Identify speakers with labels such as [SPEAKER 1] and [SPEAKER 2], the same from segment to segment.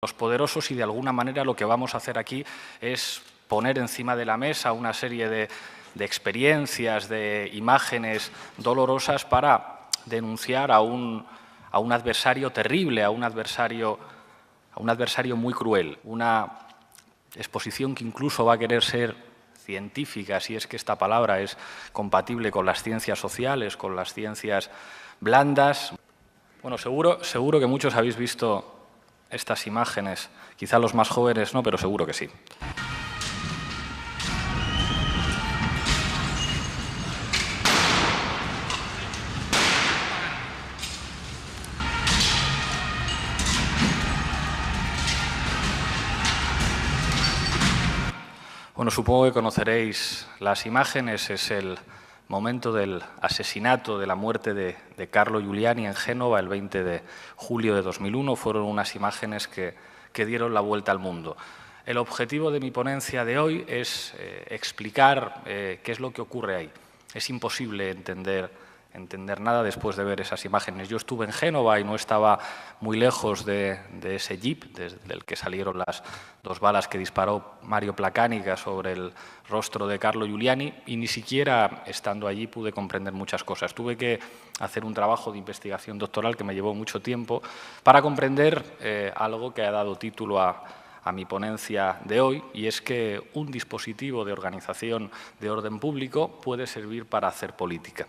[SPEAKER 1] los poderosos y de alguna manera lo que vamos a hacer aquí es poner encima de la mesa una serie de experiencias, de imágenes dolorosas para denunciar a un adversario terrible, a un adversario muy cruel. Una exposición que incluso va a querer ser científica, si es que esta palabra es compatible con las ciencias sociales, con las ciencias blandas. Bueno, seguro que muchos habéis visto estas imágenes, quizá los más jóvenes no, pero seguro que sí. Bueno, supongo que conoceréis las imágenes, es el momento del asesinato, de la muerte de Carlo Giuliani en Génova el 20 de julio de 2001. Fueron unas imágenes que dieron la vuelta al mundo. El objetivo de mi ponencia de hoy es explicar qué es lo que ocurre ahí. Es imposible entender nada después de ver esas imágenes. Yo estuve en Génova y no estaba muy lejos de ese jeep del que salieron las 2 balas que disparó Mario Placanica sobre el rostro de Carlo Giuliani y ni siquiera estando allí pude comprender muchas cosas. Tuve que hacer un trabajo de investigación doctoral que me llevó mucho tiempo para comprender algo que ha dado título a mi ponencia de hoy, y es que un dispositivo de organización de orden público puede servir para hacer política.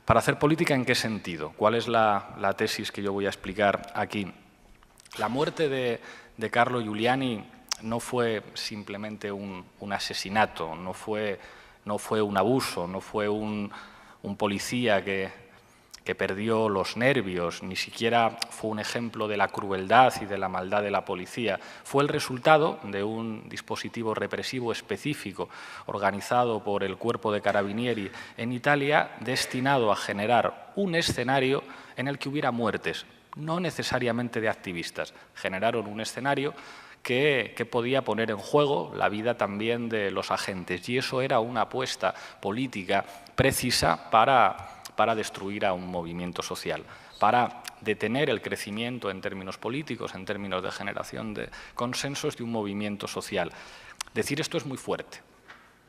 [SPEAKER 1] ¿Para hacer política en qué sentido? ¿Cuál es la tesis que yo voy a explicar aquí? La muerte de Carlo Giuliani no fue simplemente un asesinato, no fue un abuso, no fue un policía que perdió los nervios, ni siquiera fue un ejemplo de la crueldad y de la maldad de la policía. Fue el resultado de un dispositivo represivo específico organizado por el Cuerpo de Carabinieri en Italia, destinado a generar un escenario en el que hubiera muertes, no necesariamente de activistas. Generaron un escenario que podía poner en juego la vida también de los agentes, y eso era una apuesta política precisa para destruir a un movimiento social, para detener el crecimiento en términos políticos, en términos de generación de consensos de un movimiento social. Decir esto es muy fuerte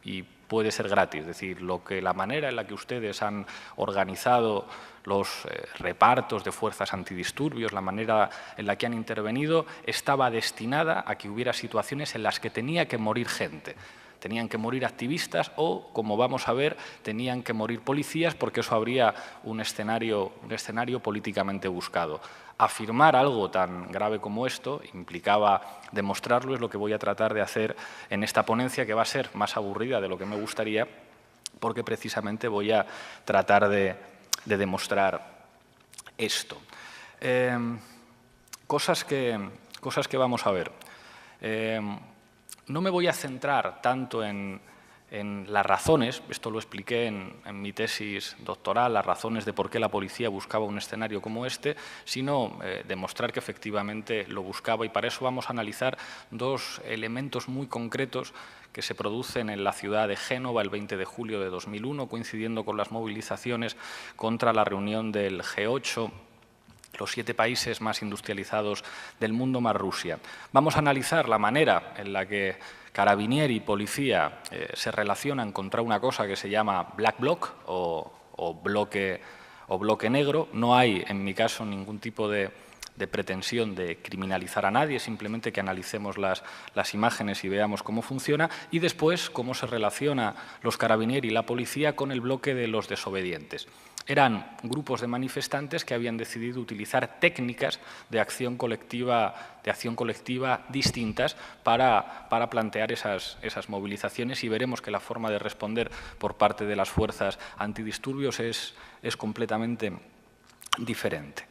[SPEAKER 1] y puede ser gratis, es decir, la manera en la que ustedes han organizado los repartos de fuerzas antidisturbios, la manera en la que han intervenido, estaba destinada a que hubiera situaciones en las que tenía que morir gente. Tenían que morir activistas o, como vamos a ver, tenían que morir policías, porque eso habría un escenario políticamente buscado. Afirmar algo tan grave como esto implicaba demostrarlo, es lo que voy a tratar de hacer en esta ponencia, que va a ser más aburrida de lo que me gustaría, porque precisamente voy a tratar de demostrar esto. Cosas que vamos a ver. No me voy a centrar tanto en las razones, esto lo expliqué en mi tesis doctoral, las razones de por qué la policía buscaba un escenario como este, sino demostrar que efectivamente lo buscaba, y para eso vamos a analizar 2 elementos muy concretos que se producen en la ciudad de Génova el 20 de julio de 2001, coincidiendo con las movilizaciones contra la reunión del G8, los 7 países más industrializados del mundo más Rusia. Vamos a analizar la manera en la que Carabinieri y policía se relacionan contra una cosa que se llama Black Bloc o bloque negro. No hay, en mi caso, ningún tipo de pretensión de criminalizar a nadie, simplemente que analicemos las imágenes y veamos cómo funciona, y después cómo se relaciona los Carabinieri y la policía con el bloque de los desobedientes. Eran grupos de manifestantes que habían decidido utilizar técnicas de acción colectiva distintas para plantear esas movilizaciones, y veremos que la forma de responder por parte de las fuerzas antidisturbios es completamente diferente.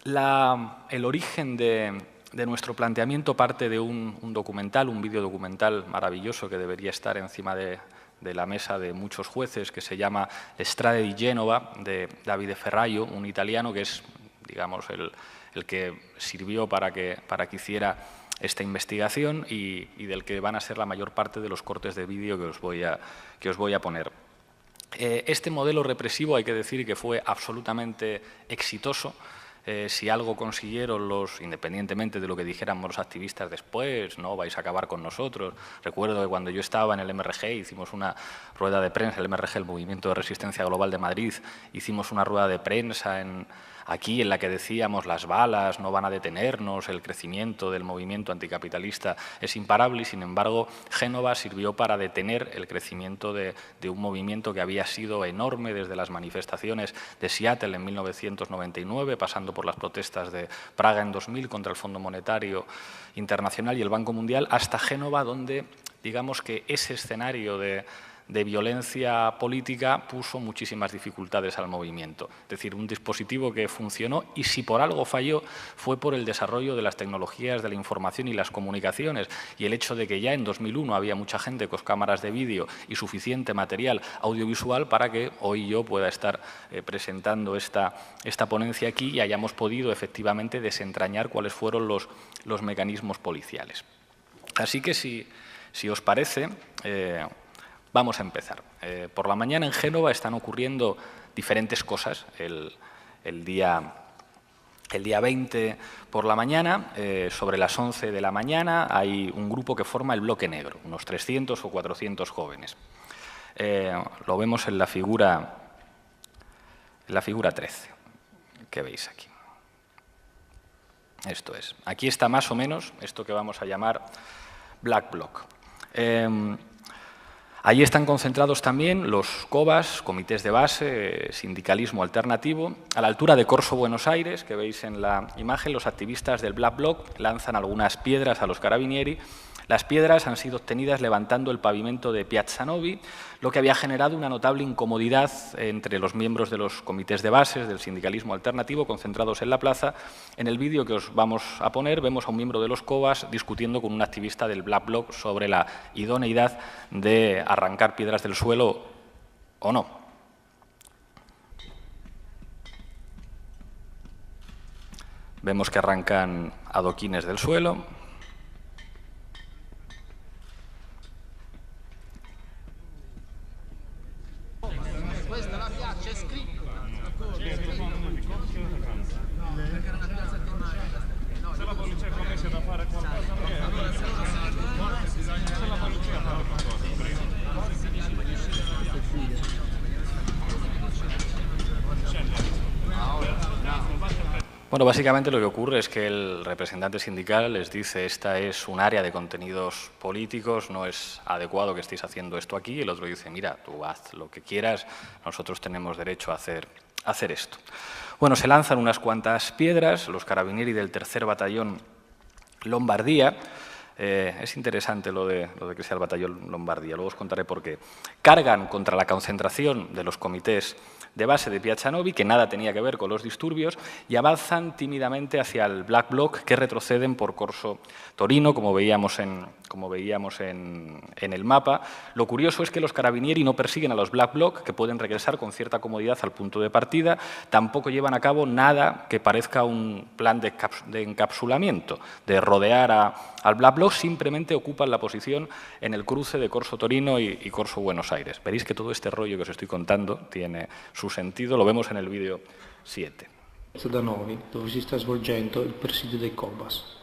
[SPEAKER 1] El origen de nuestro planteamiento parte de un documental, un videodocumental maravilloso que debería estar encima de la mesa de muchos jueces, que se llama Strade di Genova, de Davide Ferraio, un italiano que es, digamos, el que sirvió para que hiciera esta investigación y del que van a ser la mayor parte de los cortes de vídeo que os voy a poner. Este modelo represivo, hay que decir que fue absolutamente exitoso. si algo consiguieron independientemente de lo que dijéramos los activistas después, no vais a acabar con nosotros. Recuerdo que cuando yo estaba en el MRG hicimos una rueda de prensa, el MRG, el Movimiento de Resistencia Global de Madrid, hicimos una rueda de prensa aquí en la que decíamos las balas no van a detenernos, el crecimiento del movimiento anticapitalista es imparable y, sin embargo, Génova sirvió para detener el crecimiento de un movimiento que había sido enorme desde las manifestaciones de Seattle en 1999, pasando por las protestas de Praga en 2000 contra el Fondo Monetario Internacional y el Banco Mundial, hasta Génova, donde digamos que ese escenario de violencia política puso muchísimas dificultades al movimiento. Es decir, un dispositivo que funcionó y si por algo falló fue por el desarrollo de las tecnologías de la información y las comunicaciones y el hecho de que ya en 2001 había mucha gente con cámaras de vídeo y suficiente material audiovisual para que hoy yo pueda estar presentando esta ponencia aquí y hayamos podido efectivamente desentrañar cuáles fueron los mecanismos policiales. Así que si os parece, vamos a empezar. Por la mañana en Génova están ocurriendo diferentes cosas. El día 20 por la mañana, sobre las 11 de la mañana, hay un grupo que forma el Bloque Negro, unos 300 o 400 jóvenes. Lo vemos en la figura 13, que veis aquí. Esto es. Aquí está más o menos esto que vamos a llamar Black Bloc. Allí están concentrados también los COBAS, comités de base, sindicalismo alternativo. A la altura de Corso Buenos Aires, que veis en la imagen, los activistas del Black Bloc lanzan algunas piedras a los carabinieri. Las piedras han sido obtenidas levantando el pavimento de Piazza Novi, lo que había generado una notable incomodidad entre los miembros de los comités de bases del sindicalismo alternativo concentrados en la plaza. En el vídeo que os vamos a poner vemos a un miembro de los COBAS discutiendo con un activista del Black Bloc sobre la idoneidad de arrancar piedras del suelo o no. Vemos que arrancan adoquines del suelo. Bueno, básicamente lo que ocurre es que el representante sindical les dice esta es un área de contenidos políticos, no es adecuado que estéis haciendo esto aquí, y el otro dice, mira, tú haz lo que quieras, nosotros tenemos derecho a hacer esto. Bueno, se lanzan unas cuantas piedras, los carabinieri del 3er Batallón Lombardía. Es interesante lo de que sea el Batallón Lombardía, luego os contaré por qué. Cargan contra la concentración de los comités de base de Piazza Novi, que nada tenía que ver con los disturbios, y avanzan tímidamente hacia el Black Bloc, que retroceden por Corso Torino, como veíamos en el mapa. Lo curioso es que los carabinieri no persiguen a los Black Bloc, que pueden regresar con cierta comodidad al punto de partida, tampoco llevan a cabo nada que parezca un plan de encapsulamiento, de rodear al Black Bloc, simplemente ocupan la posición en el cruce de Corso Torino y Corso Buenos Aires. Veréis que todo este rollo que os estoy contando tiene su sentido, lo vemos en el vídeo 7.
[SPEAKER 2] Da Novi, dove si sta svolgendo il presidio dei COBAS.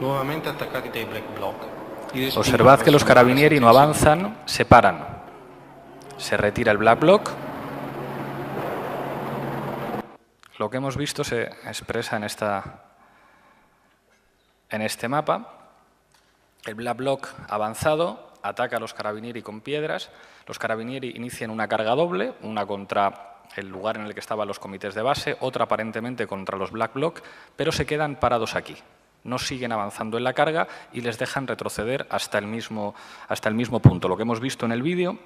[SPEAKER 3] Nuevamente attaccati dai Black Bloc.
[SPEAKER 1] Observad que los carabinieri no avanzan, se paran. Se retira el Black Bloc. Lo que hemos visto se expresa en este mapa. El Black Bloc avanzado ataca a los carabinieri con piedras. Los carabinieri inician una carga doble, una contra el lugar en el que estaban los comités de base, otra aparentemente contra los Black Bloc, pero se quedan parados aquí. no siguen avanzando en la carga y les dejan retroceder hasta el mismo punto. Lo que hemos visto en el vídeo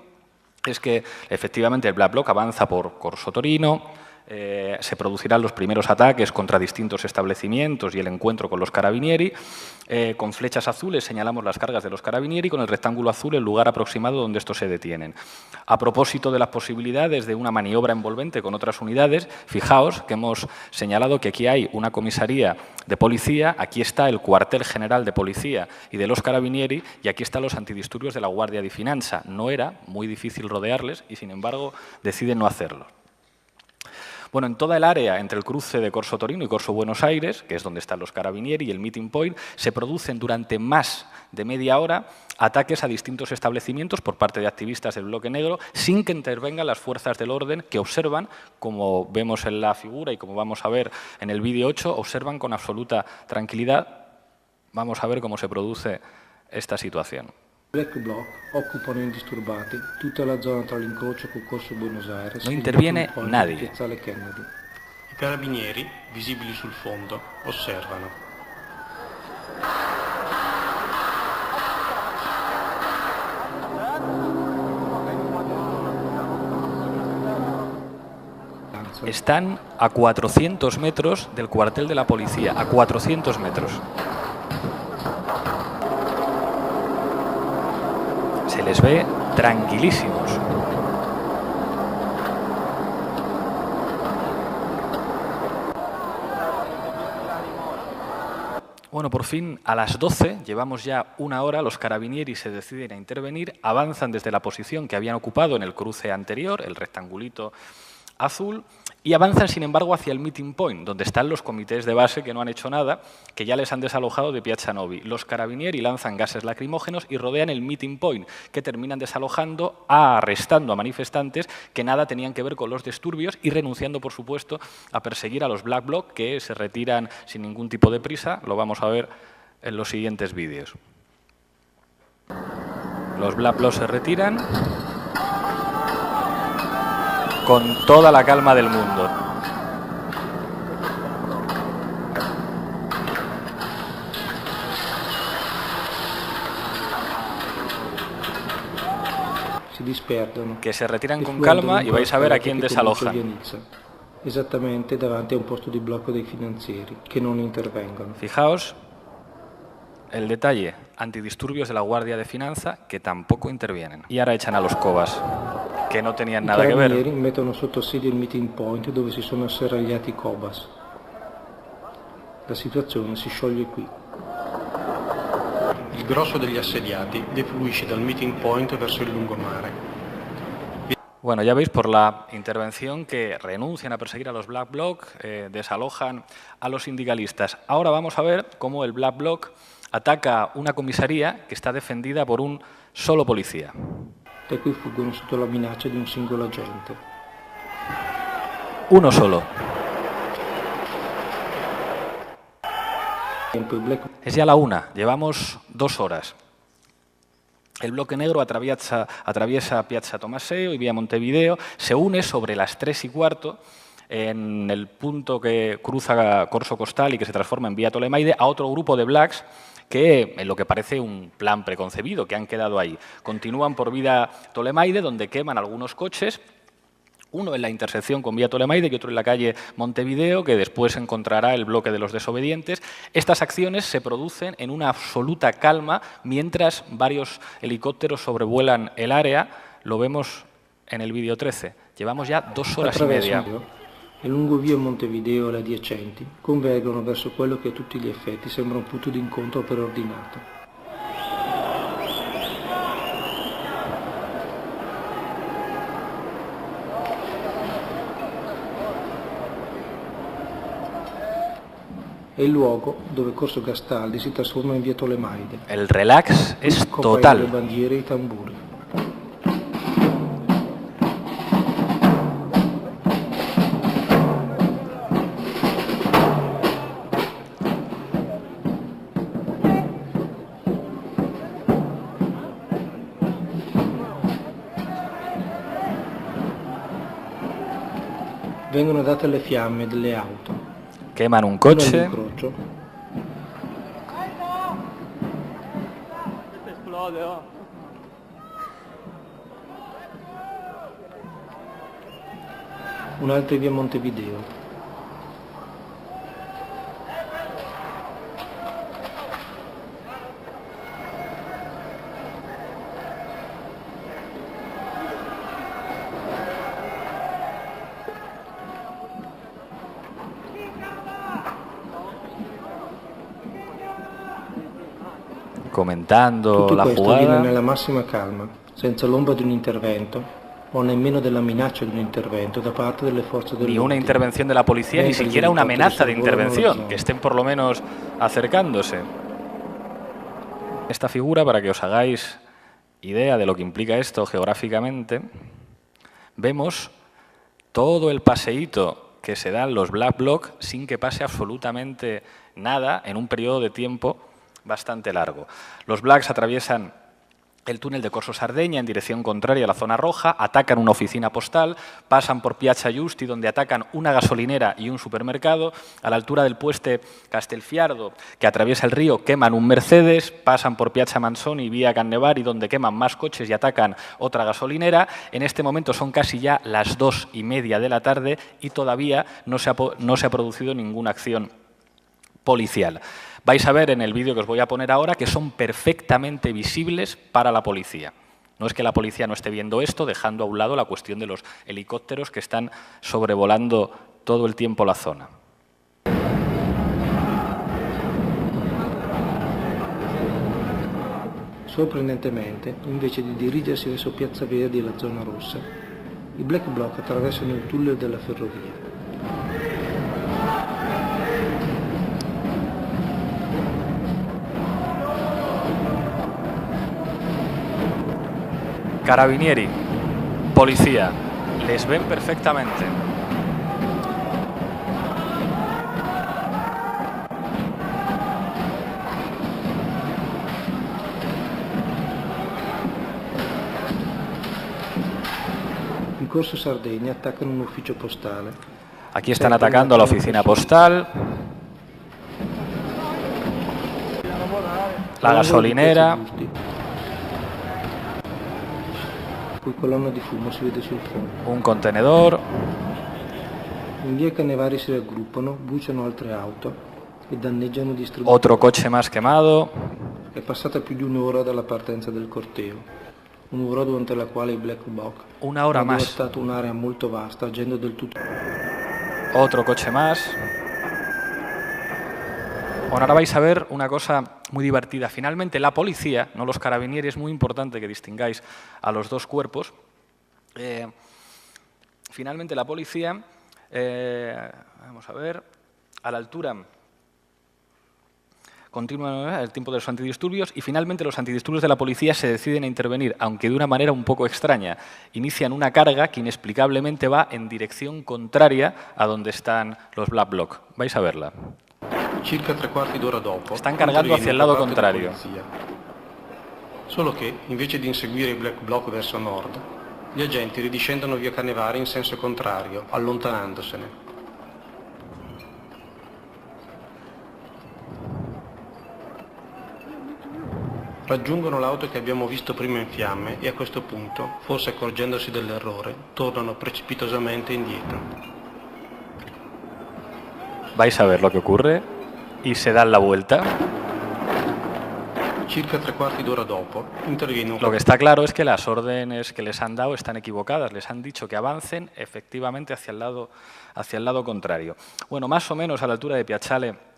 [SPEAKER 1] es que efectivamente el Black Bloc avanza por Corso Torino, se producirán los primeros ataques contra distintos establecimientos y el encuentro con los carabinieri. Con flechas azules señalamos las cargas de los carabinieri, con el rectángulo azul el lugar aproximado donde estos se detienen. A propósito de las posibilidades de una maniobra envolvente con otras unidades, fijaos que hemos señalado que aquí hay una comisaría de policía, aquí está el cuartel general de policía y de los carabinieri y aquí están los antidisturbios de la Guardia di Finanza. No era muy difícil rodearles y, sin embargo, deciden no hacerlo. Bueno, en toda el área entre el cruce de Corso Torino y Corso Buenos Aires, que es donde están los carabinieri y el meeting point, se producen durante más de media hora ataques a distintos establecimientos por parte de activistas del Bloque Negro sin que intervengan las fuerzas del orden que observan, como vemos en la figura y como vamos a ver en el vídeo 8, observan con absoluta tranquilidad. Vamos a ver cómo se produce esta situación.
[SPEAKER 2] Black Bloc occupano indisturbati tutta la zona tra l'incrocio con Corso Buenos Aires
[SPEAKER 1] no interviene
[SPEAKER 2] e
[SPEAKER 1] nadie.
[SPEAKER 2] Piazzale Kennedy.
[SPEAKER 3] I carabinieri, visibili sul fondo, osservano.
[SPEAKER 1] Están a 400 metros del cuartel de la policía, a 400 metros. Se les ve tranquilísimos. Bueno, por fin, a las 12, llevamos ya una hora, los carabinieri se deciden a intervenir, avanzan desde la posición que habían ocupado en el cruce anterior, el rectangulito azul, y avanzan, sin embargo, hacia el meeting point, donde están los comités de base que no han hecho nada, que ya les han desalojado de Piazza Novi. Los carabinieri lanzan gases lacrimógenos y rodean el meeting point, que terminan desalojando, arrestando a manifestantes que nada tenían que ver con los disturbios y renunciando, por supuesto, a perseguir a los Black Bloc, que se retiran sin ningún tipo de prisa. Lo vamos a ver en los siguientes vídeos. Los Black Bloc se retiran con toda la calma del mundo.
[SPEAKER 2] Si disperdono.
[SPEAKER 1] Que se retiran con calma y vais a ver a quién desalojan.
[SPEAKER 2] Esattamente davanti a un posto di blocco dei finanzieri, che non intervengono.
[SPEAKER 1] Fijaos el detalle, antidisturbios de la Guardia de Finanza que tampoco intervienen. Y ahora echan a los Cobas, che non tenían nada che ver.
[SPEAKER 2] I carabinieri mettono sotto assedio il meeting point dove si sono asserragliati i Cobas. La situazione si scioglie qui.
[SPEAKER 3] Il grosso degli assediati defluisce dal meeting point verso il lungomare.
[SPEAKER 1] Bueno, ya veis por la intervención que renuncian a perseguir a los Black Bloc, desalojan a los sindicalistas. Ahora vamos a ver cómo el Black Bloc ataca una comisaría que está defendida por un solo policía.
[SPEAKER 2] Da qui fuggono sotto la minaccia di un singolo agente.
[SPEAKER 1] Uno solo. Es ya la 1, llevamos 2 horas. El Bloque Negro atraviesa Piazza Tomaseo y vía Montevideo, se une sobre las 3:15 en el punto que cruza Corso Costal y que se transforma en vía Tolemaide a otro grupo de Blacks que, en lo que parece un plan preconcebido, que han quedado ahí. Continúan por vía Tolemaide, donde queman algunos coches, uno en la intersección con vía Tolemaide y otro en la calle Montevideo, que después encontrará el bloque de los desobedientes. Estas acciones se producen en una absoluta calma mientras varios helicópteros sobrevuelan el área. Lo vemos en el vídeo 13. Llevamos ya 2 horas y media.
[SPEAKER 2] E lungo via Montevideo e le adiacenti convergono verso quello che a tutti gli effetti sembra un punto d'incontro preordinato. È il luogo dove Corso Gastaldi si trasforma in via Tolemaide.
[SPEAKER 1] El relax es total.
[SPEAKER 2] Le bandiere e i tamburi. Vengono date le fiamme delle auto.
[SPEAKER 1] Queman un coche.
[SPEAKER 2] Un'altra via Montevideo.
[SPEAKER 1] Comentando
[SPEAKER 2] Tutto
[SPEAKER 1] la
[SPEAKER 2] questo
[SPEAKER 1] jugada.
[SPEAKER 2] avviene nella massima calma, senza l'ombra di un intervento o nemmeno della minaccia di un intervento da parte delle forze
[SPEAKER 1] Ni una
[SPEAKER 2] dell'ordine.
[SPEAKER 1] intervención de la policía, ni siquiera una amenaza de intervención, que estén por lo menos acercándose. Esta figura, para que os hagáis idea de lo que implica esto geográficamente, vemos todo el paseíto que se dan los Black Bloc sin que pase absolutamente nada en un periodo de tiempo bastante largo. Los Blacks atraviesan el túnel de Corso Sardegna en dirección contraria a la zona roja, atacan una oficina postal, pasan por Piazza Giusti, donde atacan una gasolinera y un supermercado, a la altura del puente Castelfiardo, que atraviesa el río, queman un Mercedes, pasan por Piazza Manzoni y vía Cannevari, donde queman más coches y atacan otra gasolinera. En este momento son casi ya las 2:30 de la tarde y todavía no se ha producido ninguna acción policial. Vais a ver en el vídeo que os voy a poner ahora que son perfectamente visibles para la policía. No es que la policía no esté viendo esto, dejando a un lado la cuestión de los helicópteros que están sobrevolando todo el tiempo la zona.
[SPEAKER 2] Sorprendentemente, invece di dirigersi verso Piazza Verdi e la zona rossa, i Black Bloc attraversano il tunnel della ferrovia.
[SPEAKER 1] Carabinieri, policía, les ven perfectamente.
[SPEAKER 2] In Corso Sardegna attaccano un ufficio postale.
[SPEAKER 1] Aquí están atacando a la oficina postal, la gasolinera.
[SPEAKER 2] Poi colonna di fumo si vede sul fondo.
[SPEAKER 1] Un contenedor.
[SPEAKER 2] In via Cannevari si raggruppano, bruciano altre auto e danneggiano distribuzioni.
[SPEAKER 1] Otro coche más quemado.
[SPEAKER 2] È passata più di un'ora dalla partenza del corteo, un'ora durante la quale i Black Bloc
[SPEAKER 1] Una hora
[SPEAKER 2] hanno
[SPEAKER 1] más.
[SPEAKER 2] devastato un'area molto vasta, agendo del tutto.
[SPEAKER 1] Otro coche más. Bueno, ahora vais a ver una cosa muy divertida. Finalmente la policía, no los carabinieri, es muy importante que distingáis a los dos cuerpos. Finalmente la policía, vamos a ver, a la altura continúa el tiempo de los antidisturbios y finalmente los antidisturbios de la policía se deciden a intervenir, aunque de una manera un poco extraña. Inician una carga que inexplicablemente va en dirección contraria a donde están los Black Bloc. Vais a verla.
[SPEAKER 3] Circa 3/4 d'ora dopo,
[SPEAKER 1] Están cargando hacia el lado
[SPEAKER 3] interviene da parte
[SPEAKER 1] contrario.
[SPEAKER 3] della polizia. Solo che, invece di inseguire i Black Bloc verso nord, gli agenti ridiscendono via Cannevari in senso contrario, allontanandosene. Raggiungono l'auto che abbiamo visto prima in fiamme e a questo punto, forse accorgendosi dell'errore, tornano precipitosamente indietro.
[SPEAKER 1] Vais a ver lo que ocurre y se dan la vuelta.
[SPEAKER 3] Circa 3/4 d'ora dopo, interviene un...
[SPEAKER 1] Lo que está claro es que las órdenes que les han dado están equivocadas. Les han dicho que avancen efectivamente hacia el lado contrario. Bueno, más o menos a la altura de Piazzale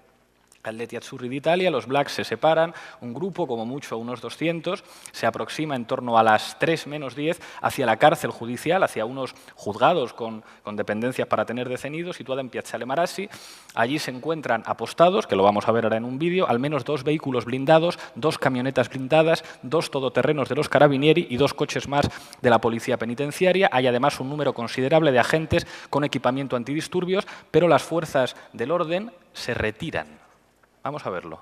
[SPEAKER 1] Atleti Azzurri d'Italia, los Blacks se separan, un grupo, como mucho unos 200, se aproxima en torno a las 3 menos 10 hacia la cárcel judicial, hacia unos juzgados con dependencias para tener detenidos, situada en Piazzale Marassi. Allí se encuentran apostados, que lo vamos a ver ahora en un vídeo, al menos 2 vehículos blindados, 2 camionetas blindadas, 2 todoterrenos de los carabinieri y 2 coches más de la policía penitenciaria. Hay además un número considerable de agentes con equipamiento antidisturbios, pero las fuerzas del orden se retiran. Vamos a verlo.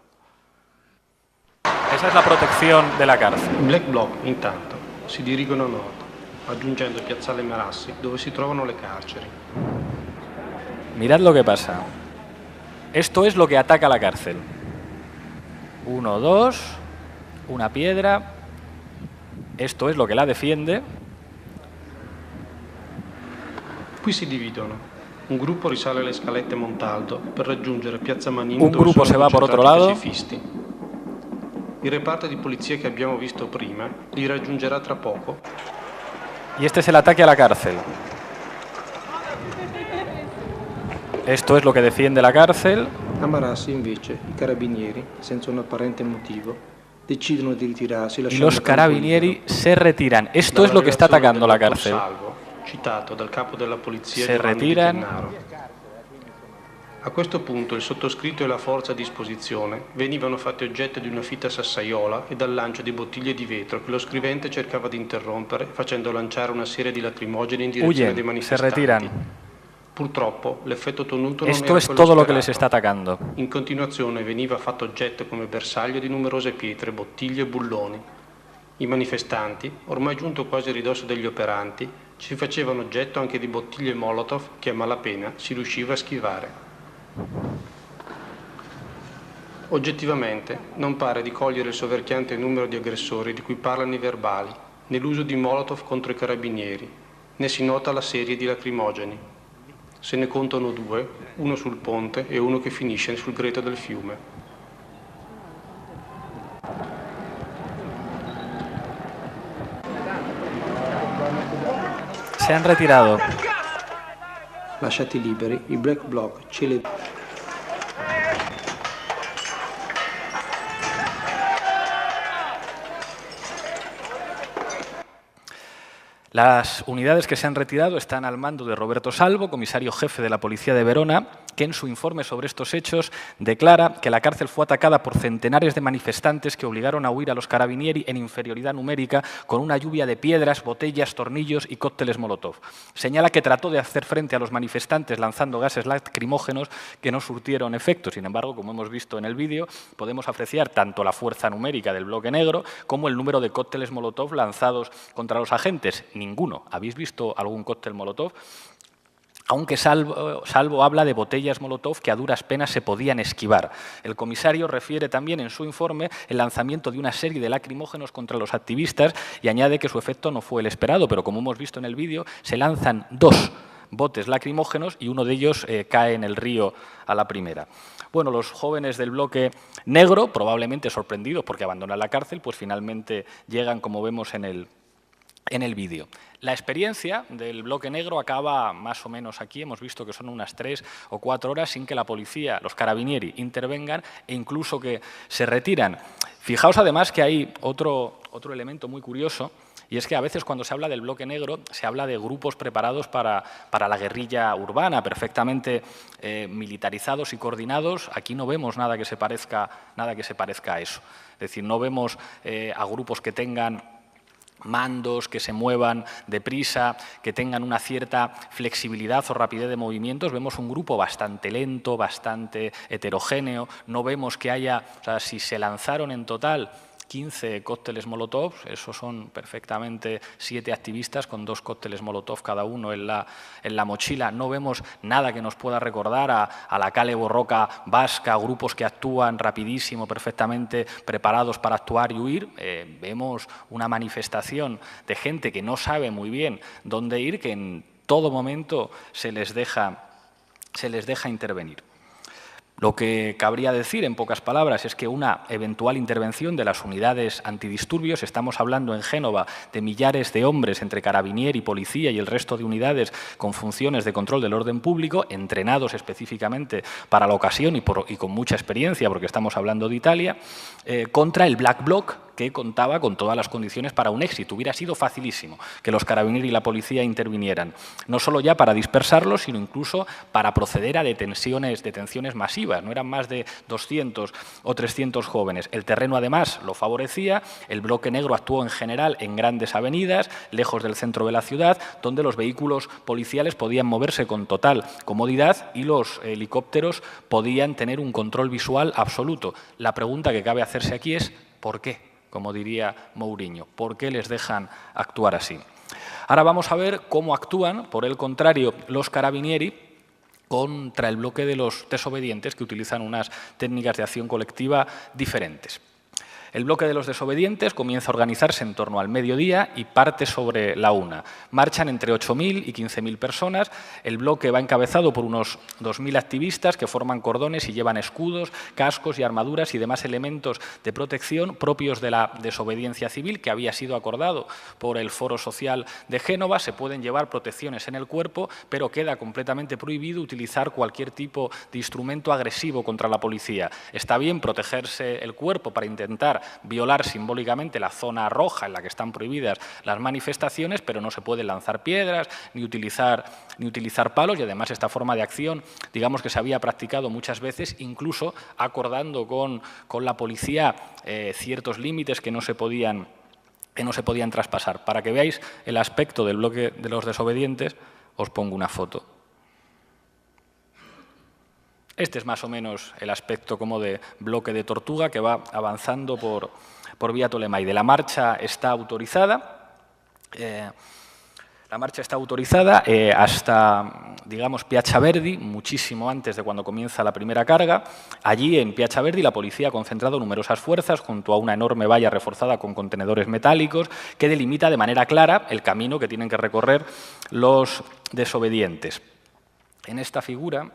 [SPEAKER 1] Esa es la protección de la cárcel.
[SPEAKER 3] I Black Bloc, intanto, si dirigono a nord, raggiungendo Piazzale Marassi, dove si trovano le carceri.
[SPEAKER 1] Mirad lo que pasa. Esto es lo que ataca la cárcel. 1, 2, una piedra, Esto es lo que la defiende.
[SPEAKER 3] Qui si dividono. Un gruppo risale le scalette Montalto per raggiungere Piazza Manin,
[SPEAKER 1] Un
[SPEAKER 3] dove
[SPEAKER 1] gruppo
[SPEAKER 3] sono
[SPEAKER 1] se va por otro
[SPEAKER 3] concentrati i
[SPEAKER 1] lado.
[SPEAKER 3] pacifisti. Il reparto di polizia che abbiamo visto prima li raggiungerà tra poco.
[SPEAKER 1] Y este es el ataque a la cárcel. Esto es lo que defiende la cárcel.
[SPEAKER 2] A Marassi, invece, i carabinieri, senza un apparente motivo, decidono di ritirarsi.
[SPEAKER 1] Y los carabinieri se retiran. Esto es lo que está atacando la cárcel.
[SPEAKER 3] Salvo, citato dal capo della polizia
[SPEAKER 1] Se
[SPEAKER 3] Giovanni
[SPEAKER 1] retiran.
[SPEAKER 3] Gennaro. A questo punto il sottoscritto e la forza a disposizione venivano fatti oggetto di una fitta sassaiola e dal lancio di bottiglie di vetro che lo scrivente cercava di interrompere facendo lanciare una serie di lacrimogeni in direzione dei
[SPEAKER 1] Huyen, se
[SPEAKER 3] manifestanti.
[SPEAKER 1] retiran.
[SPEAKER 3] Purtroppo l'effetto ottenuto non
[SPEAKER 1] Esto
[SPEAKER 3] era
[SPEAKER 1] es
[SPEAKER 3] quello
[SPEAKER 1] todo lo que les
[SPEAKER 3] sperato.
[SPEAKER 1] está atacando.
[SPEAKER 3] In continuazione veniva fatto oggetto come bersaglio di numerose pietre, bottiglie e bulloni. I manifestanti, ormai giunto quasi a ridosso degli operanti, si facevano oggetto anche di bottiglie Molotov che a malapena si riusciva a schivare. Oggettivamente non pare di cogliere il soverchiante numero di aggressori di cui parlano i verbali, né l'uso di Molotov contro i carabinieri, né si nota la serie di lacrimogeni. Se ne contano 2, uno sul ponte e uno che finisce sul greto del fiume.
[SPEAKER 1] Se han retirado.
[SPEAKER 2] Lasciati liberi, il Black Bloc celebra.
[SPEAKER 1] Las unidades que se han retirado están al mando de Roberto Salvo, comisario jefe de la Policía de Verona, que en su informe sobre estos hechos declara que la cárcel fue atacada por centenares de manifestantes que obligaron a huir a los carabinieri en inferioridad numérica con una lluvia de piedras, botellas, tornillos y cócteles Molotov. Señala que trató de hacer frente a los manifestantes lanzando gases lacrimógenos que no surtieron efecto. Sin embargo, como hemos visto en el vídeo, podemos apreciar tanto la fuerza numérica del bloque negro como el número de cócteles Molotov lanzados contra los agentes. Ninguno. ¿Habéis visto algún cóctel Molotov? Aunque Salvo habla de botellas Molotov que a duras penas se podían esquivar. El comisario refiere también en su informe el lanzamiento de una serie de lacrimógenos contra los activistas y añade que su efecto no fue el esperado, pero como hemos visto en el vídeo, se lanzan 2 botes lacrimógenos y uno de ellos cae en el río a la primera. Bueno, los jóvenes del bloque negro, probablemente sorprendidos porque abandonan la cárcel, pues finalmente llegan, como vemos en el vídeo. La experiencia del bloque negro acaba más o menos aquí. Hemos visto que son unas 3 o 4 horas sin que la policía, los carabinieri, intervengan e incluso que se retiran. Fijaos además que hay otro elemento muy curioso, y es que a veces cuando se habla del bloque negro se habla de grupos preparados para la guerrilla urbana, perfectamente militarizados y coordinados. Aquí no vemos nada que se parezca a eso. Es decir, no vemos a grupos que tengan mandos, que se muevan deprisa, que tengan una cierta flexibilidad o rapidez de movimientos. Vemos un grupo bastante lento, bastante heterogéneo. No vemos que haya, o sea, si se lanzaron en total 15 cócteles Molotov, esos son perfectamente 7 activistas con 2 cócteles Molotov cada uno en la mochila. No vemos nada que nos pueda recordar a la Kale Borroka vasca, grupos que actúan rapidísimo, perfectamente preparados para actuar y huir. Vemos una manifestación de gente que no sabe muy bien dónde ir, que en todo momento se les deja intervenir. Lo que cabría decir, en pocas palabras, es que una eventual intervención de las unidades antidisturbios, estamos hablando en Génova de millares de hombres entre carabinieri, policía y el resto de unidades con funciones de control del orden público, entrenados específicamente para la ocasión y con mucha experiencia, porque estamos hablando de Italia, contra el Black Bloc, que contaba con todas las condiciones para un éxito. Hubiera sido facilísimo que los carabinieri y la policía intervinieran, no solo ya para dispersarlos, sino incluso para proceder a detenciones masivas. No eran más de 200 o 300 jóvenes. El terreno, además, lo favorecía. El bloque negro actuó en general en grandes avenidas, lejos del centro de la ciudad, donde los vehículos policiales podían moverse con total comodidad y los helicópteros podían tener un control visual absoluto. La pregunta que cabe hacerse aquí es ¿por qué? Como diría Mourinho, ¿por qué les dejan actuar así? Ahora vamos a ver cómo actúan, por el contrario, los carabinieri contra el bloque de los desobedientes, que utilizan unas técnicas de acción colectiva diferentes. El bloque de los desobedientes comienza a organizarse en torno al mediodía y parte sobre la 1. Marchan entre 8.000 y 15.000 personas. El bloque va encabezado por unos 2.000 activistas que forman cordones y llevan escudos, cascos y armaduras y demás elementos de protección propios de la desobediencia civil, que había sido acordado por el Foro Social de Génova. Se pueden llevar protecciones en el cuerpo, pero queda completamente prohibido utilizar cualquier tipo de instrumento agresivo contra la policía. Está bien protegerse el cuerpo para intentar violar simbólicamente la zona roja en la que están prohibidas las manifestaciones, pero no se pueden lanzar piedras ni utilizar palos, y además esta forma de acción, digamos que se había practicado muchas veces, incluso acordando con la policía ciertos límites que no se podían traspasar. Para que veáis el aspecto del bloque de los desobedientes, os pongo una foto. Este es más o menos el aspecto como de bloque de tortuga que va avanzando por vía Tolemaide. La marcha está autorizada. Hasta, digamos, Piazza Verdi, muchísimo antes de cuando comienza la primera carga. Allí, en Piazza Verdi, la policía ha concentrado numerosas fuerzas junto a una enorme valla reforzada con contenedores metálicos que delimita de manera clara el camino que tienen que recorrer los desobedientes. En esta figura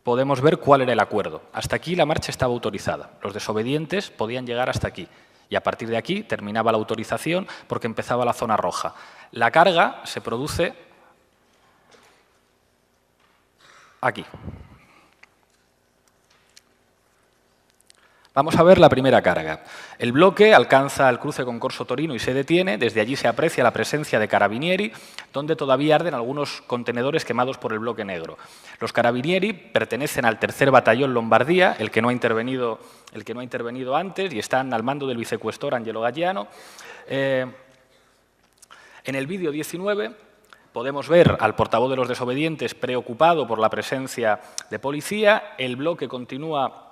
[SPEAKER 1] podemos ver cuál era el acuerdo. Hasta aquí la marcha estaba autorizada. Los desobedientes podían llegar hasta aquí. Y a partir de aquí terminaba la autorización porque empezaba la zona roja. La carga se produce aquí. Vamos a ver la primera carga. El bloque alcanza el cruce con Corso Torino y se detiene. Desde allí se aprecia la presencia de carabinieri, donde todavía arden algunos contenedores quemados por el bloque negro. Los carabinieri pertenecen al 3er Batallón Lombardía, el que no ha intervenido antes, y están al mando del vicecuestor Angelo Galliano. En el vídeo 19 podemos ver al portavoz de los desobedientes preocupado por la presencia de policía. El bloque continúa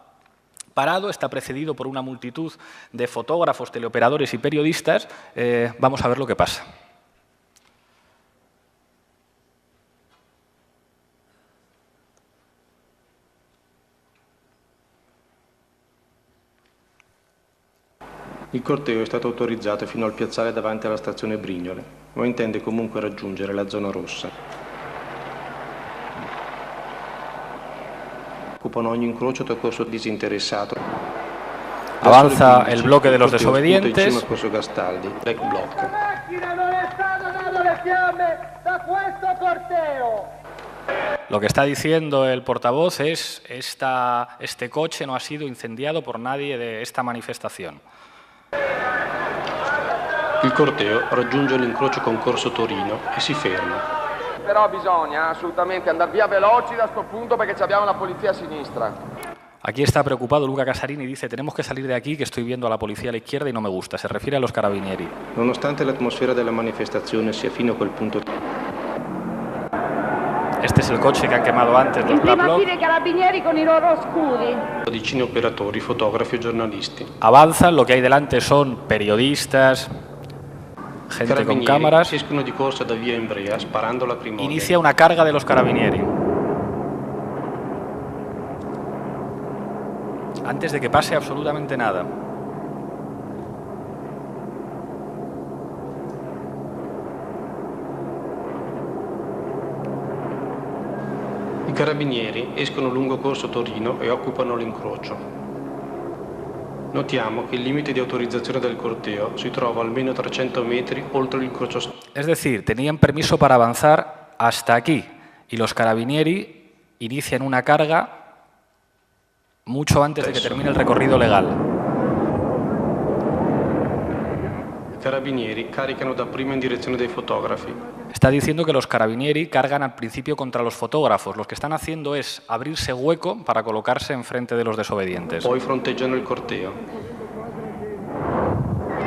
[SPEAKER 1] parado, está precedido por una multitud de fotógrafos, teleoperadores y periodistas. Vamos a ver lo que pasa.
[SPEAKER 3] Il corteo è stato autorizzato fino al piazzale davanti alla stazione Brignole, ma intende comunque raggiungere la zona rossa. Occupano ogni incrocio da corso disinteressato.
[SPEAKER 1] Avanza el bloque de los desobedientes.
[SPEAKER 3] Insieme a corso Gastaldi, back block.
[SPEAKER 4] La macchina non è stata data le fiamme da questo corteo.
[SPEAKER 1] Lo que está diciendo el portavoz es este coche no ha sido incendiado por nadie de esta manifestación.
[SPEAKER 3] Il corteo raggiunge l'incrocio con corso Torino e si ferma.
[SPEAKER 5] Però bisogna assolutamente andare via veloci da sto punto perché abbiamo la polizia a sinistra.
[SPEAKER 1] Aquí está preocupado Luca Casarini y dice: tenemos que salir de aquí, que estoy viendo a la policía a la izquierda y no me gusta. Se refiere a los carabinieri.
[SPEAKER 3] Nonostante l'atmosfera della manifestazione sia fino a quel punto.
[SPEAKER 1] Este es el coche que han quemado antes los
[SPEAKER 4] In
[SPEAKER 1] Black
[SPEAKER 4] prima
[SPEAKER 1] Bloc.
[SPEAKER 4] fila i carabinieri con i loro scudi.
[SPEAKER 3] Decine operatori, fotografi e giornalisti.
[SPEAKER 1] Avanzan, lo que hay delante son periodistas, gente con cámaras.
[SPEAKER 3] Escono di corsa da via Embrea sparando lacrimogeni.
[SPEAKER 1] Inicia una carga de los carabinieri. Antes de que pase absolutamente nada.
[SPEAKER 3] I carabinieri escono lungo corso Torino e occupano l'incrocio. Notiamo che il limite di autorizzazione del corteo si trova almeno 300 metri oltre l'incrocio.
[SPEAKER 1] Es decir, tenían permiso para avanzar hasta aquí y los carabinieri inician una carga mucho antes de que termine el recorrido legal.
[SPEAKER 3] I carabinieri caricano dapprima in direzione dei fotografi.
[SPEAKER 1] Está diciendo que los carabinieri cargan al principio contra los fotógrafos. Lo que están haciendo es abrirse hueco para colocarse enfrente de los desobedientes.
[SPEAKER 3] Poi fronteggiano il corteo.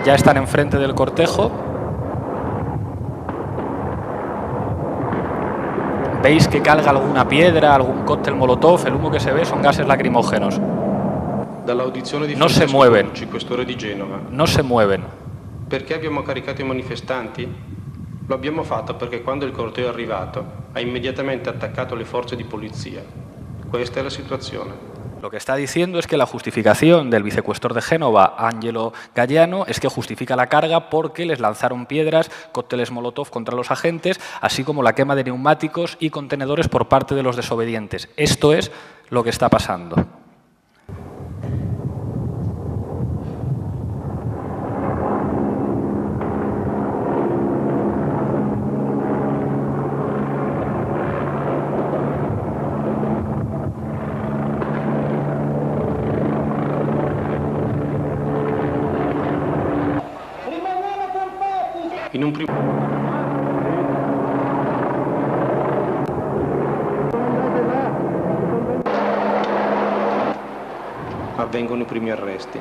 [SPEAKER 1] Ya están enfrente del cortejo. Veis que calga alguna piedra, algún cóctel molotov. El humo que se ve son gases lacrimógenos.
[SPEAKER 3] Dall'audizione di
[SPEAKER 1] Non si
[SPEAKER 3] Francesco
[SPEAKER 1] muoven.
[SPEAKER 3] Lucci, questore di Genova.
[SPEAKER 1] No se mueven.
[SPEAKER 3] Perché abbiamo caricato i manifestanti? Lo abbiamo fatto perché quando il corteo è arrivato ha immediatamente attaccato le forze di polizia. Questa è la situazione.
[SPEAKER 1] Lo que está diciendo es que la justificación del vicecuestor de Génova, Angelo Gallano, es que justifica la carga porque les lanzaron piedras, cócteles molotov contra los agentes, así como la quema de neumáticos y contenedores por parte de los desobedientes. Esto es lo que está pasando.
[SPEAKER 3] In un primo... avvengono i primi arresti.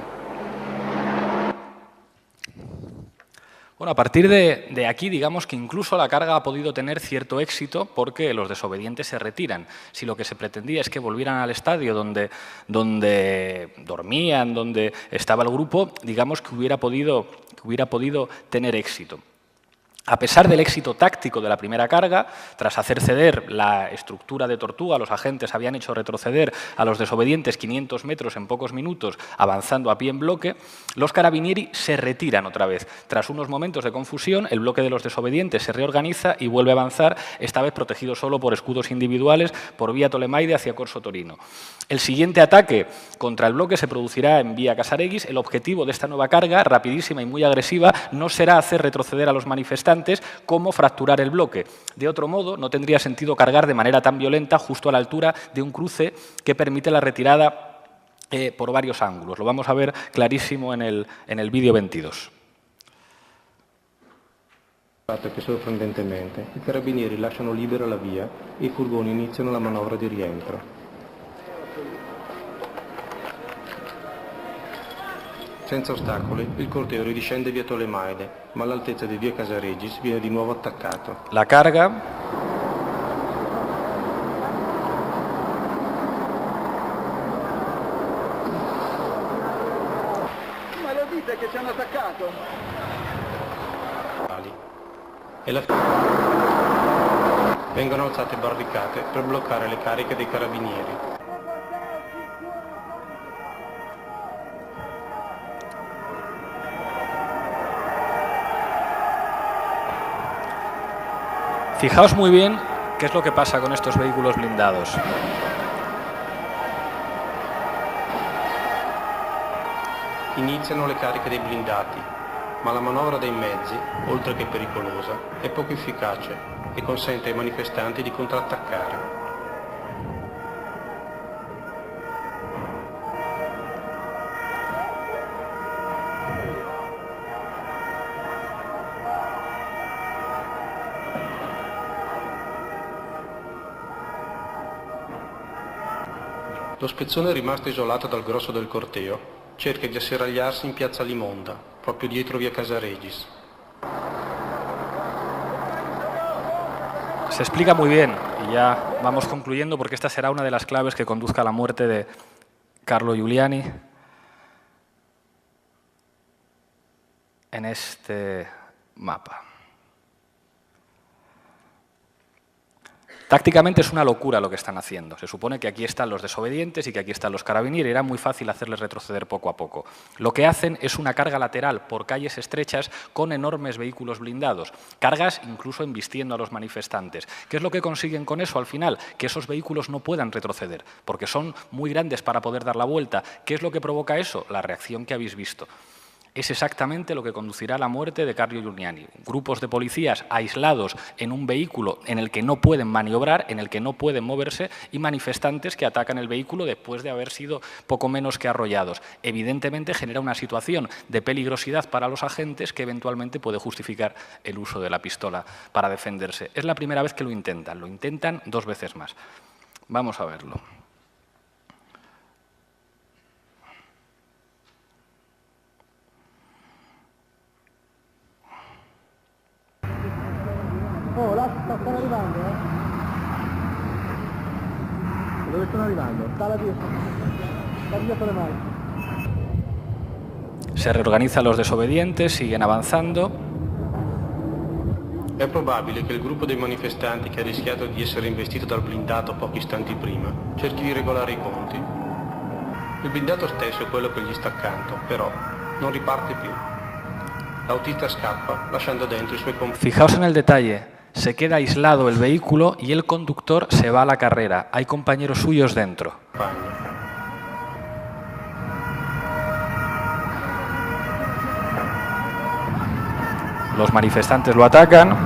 [SPEAKER 1] Bueno, a partir de aquí, digamos que incluso la carga ha podido tener cierto éxito porque los desobedientes se retiran. Si lo que se pretendía es que volvieran al estadio donde dormían, donde estaba el grupo, digamos que hubiera podido tener éxito. A pesar del éxito táctico de la primera carga, tras hacer ceder la estructura de Tortuga, los agentes habían hecho retroceder a los desobedientes 500 metros en pocos minutos, avanzando a pie en bloque, los carabinieri se retiran otra vez. Tras unos momentos de confusión, el bloque de los desobedientes se reorganiza y vuelve a avanzar, esta vez protegido solo por escudos individuales, por vía Tolemaide hacia Corso Torino. El siguiente ataque contra el bloque se producirá en vía Casaregis. El objetivo de esta nueva carga, rapidísima y muy agresiva, no será hacer retroceder a los manifestantes como fracturar el bloque. De otro modo, no tendría sentido cargar de manera tan violenta justo a la altura de un cruce que permite la retirada por varios ángulos. Lo vamos a ver clarísimo en el vídeo 22.
[SPEAKER 3] Che sorprendentemente i carabinieri lasciano libera la via e i furgoni iniziano la manovra di rientro. Senza ostacoli, il corteo ridiscende via Tolemaide, ma all'altezza di via Casaregis viene di nuovo attaccato.
[SPEAKER 1] La carga.
[SPEAKER 4] Ma lo dite che ci hanno attaccato?
[SPEAKER 3] E vengono alzate barricate per bloccare le cariche dei carabinieri.
[SPEAKER 1] Fijaos muy bien qué es lo que pasa con estos vehículos blindados.
[SPEAKER 3] Iniziano le cariche dei blindati, ma la manovra dei mezzi, oltre che pericolosa, è poco efficace e consente ai manifestanti di contrattaccare. Lo spezzone, rimasto isolato dal grosso del corteo, cerca di asserragliarsi in piazza Limonda, proprio dietro via Casaregis.
[SPEAKER 1] Se explica muy bien, y ya vamos concluyendo porque esta será una de las claves que conduzca a la muerte de Carlo Giuliani en este mapa. Tácticamente es una locura lo que están haciendo. Se supone que aquí están los desobedientes y que aquí están los carabinieri. Era muy fácil hacerles retroceder poco a poco. Lo que hacen es una carga lateral por calles estrechas con enormes vehículos blindados. Cargas incluso embistiendo a los manifestantes. ¿Qué es lo que consiguen con eso al final? Que esos vehículos no puedan retroceder, porque son muy grandes para poder dar la vuelta. ¿Qué es lo que provoca eso? La reacción que habéis visto. Es exactamente lo que conducirá a la muerte de Carlo Giuliani. Grupos de policías aislados en un vehículo en el que no pueden maniobrar, en el que no pueden moverse, y manifestantes que atacan el vehículo después de haber sido poco menos que arrollados. Evidentemente genera una situación de peligrosidad para los agentes que eventualmente puede justificar el uso de la pistola para defenderse. Es la primera vez que lo intentan 2 veces más. Vamos a verlo.
[SPEAKER 4] Oh, là stanno arrivando, Dove stanno arrivando? Sta alla via Tolemaide.
[SPEAKER 1] Se reorganizan los desobedientes, siguen avanzando.
[SPEAKER 3] È probabile che il gruppo dei manifestanti che ha rischiato di essere investito dal blindato pochi istanti prima cerchi di regolare i conti. Il blindato stesso è quello che gli sta accanto, però non riparte più. L'autista scappa, lasciando dentro i suoi compagni.
[SPEAKER 1] Fijaos en el detalle, se queda aislado el vehículo y el conductor se va a la carrera. Hay compañeros suyos dentro. Los manifestantes lo atacan.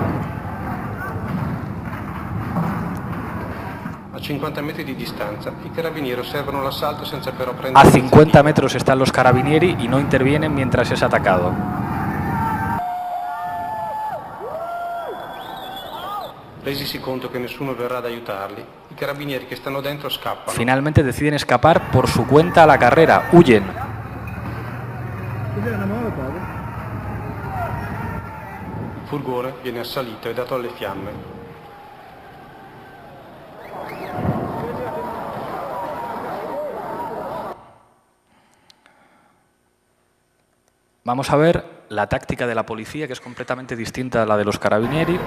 [SPEAKER 3] A 50 metri di distanza, i carabinieri osservano l'assalto senza però
[SPEAKER 1] A
[SPEAKER 3] prendere
[SPEAKER 1] 50 metros están los carabinieri y no intervienen mientras es atacado.
[SPEAKER 3] Resisi conto che nessuno verrà ad aiutarli, i carabinieri che stanno dentro scappano.
[SPEAKER 1] Finalmente deciden escapar por su cuenta a la carrera, huyen.
[SPEAKER 3] Il furgone viene assalito e dato alle fiamme.
[SPEAKER 1] Vamos a ver la táctica de la policía, que es completamente distinta a la de los carabinieri.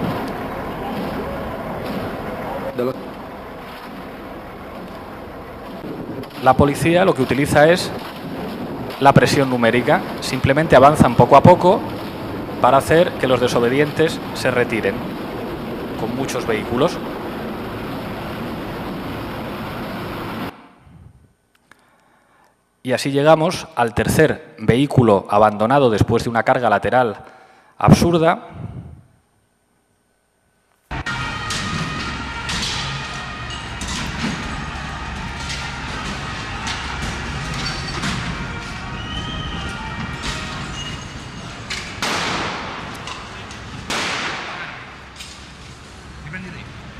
[SPEAKER 1] La policía lo que utiliza es la presión numérica. Simplemente avanzan poco a poco para hacer que los desobedientes se retiren con muchos vehículos. Y así llegamos al tercer vehículo abandonado después de una carga lateral absurda.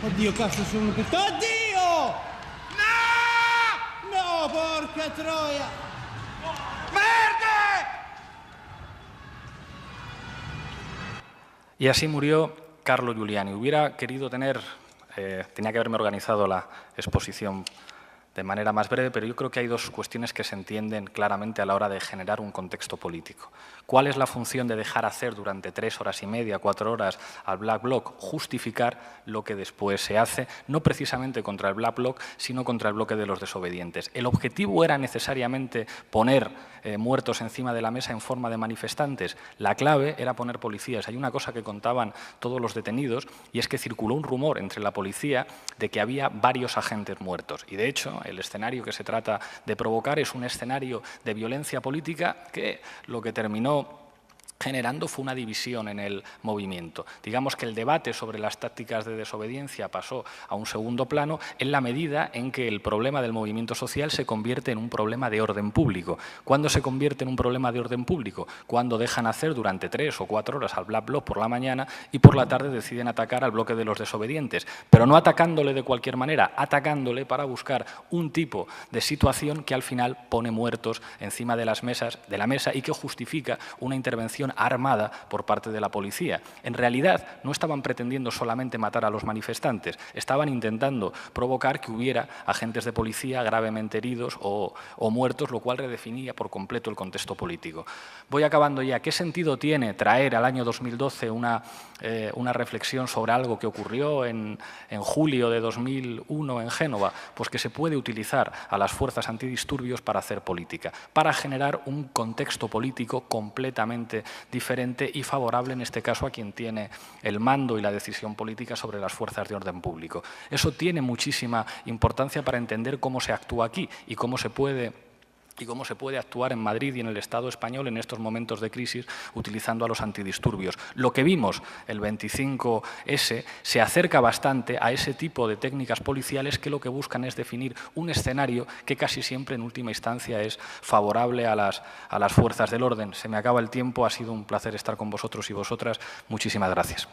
[SPEAKER 6] Oddio, cazzo, sono tutto... Oddio! No! No, porca troia! ¡Merda!
[SPEAKER 1] Y así murió Carlo Giuliani. Hubiera querido tenía que haberme organizado la exposición de manera más breve, pero yo creo que hay dos cuestiones que se entienden claramente a la hora de generar un contexto político. ¿Cuál es la función de dejar hacer durante 3 horas y media, 4 horas al Black Bloc? Justificar lo que después se hace, no precisamente contra el Black Bloc, sino contra el bloque de los desobedientes. ¿El objetivo era necesariamente poner muertos encima de la mesa en forma de manifestantes? La clave era poner policías. Hay una cosa que contaban todos los detenidos, y es que circuló un rumor entre la policía de que había varios agentes muertos. Y de hecho, el escenario que se trata de provocar es un escenario de violencia política que lo que terminó generando fue una división en el movimiento. Digamos que el debate sobre las tácticas de desobediencia pasó a un segundo plano en la medida en que el problema del movimiento social se convierte en un problema de orden público. ¿Cuándo se convierte en un problema de orden público? Cuando dejan hacer durante 3 o 4 horas al Black Bloc por la mañana y por la tarde deciden atacar al bloque de los desobedientes, pero no atacándole de cualquier manera, atacándole para buscar un tipo de situación que al final pone muertos encima de la mesa y que justifica una intervención armada por parte de la policía. En realidad, no estaban pretendiendo solamente matar a los manifestantes, estaban intentando provocar que hubiera agentes de policía gravemente heridos o muertos, lo cual redefinía por completo el contexto político. Voy acabando ya. ¿Qué sentido tiene traer al año 2012 una reflexión sobre algo que ocurrió en julio de 2001 en Génova? Pues que se puede utilizar a las fuerzas antidisturbios para hacer política, para generar un contexto político completamente diferente y favorable, en este caso, a quien tiene el mando y la decisión política sobre las fuerzas de orden público. Eso tiene muchísima importancia para entender cómo se actúa aquí y cómo se puede actuar en Madrid y en el Estado español en estos momentos de crisis utilizando a los antidisturbios. Lo que vimos el 25S se acerca bastante a ese tipo de técnicas policiales que lo que buscan es definir un escenario que casi siempre en última instancia es favorable a las fuerzas del orden. Se me acaba el tiempo, ha sido un placer estar con vosotros y vosotras. Muchísimas gracias.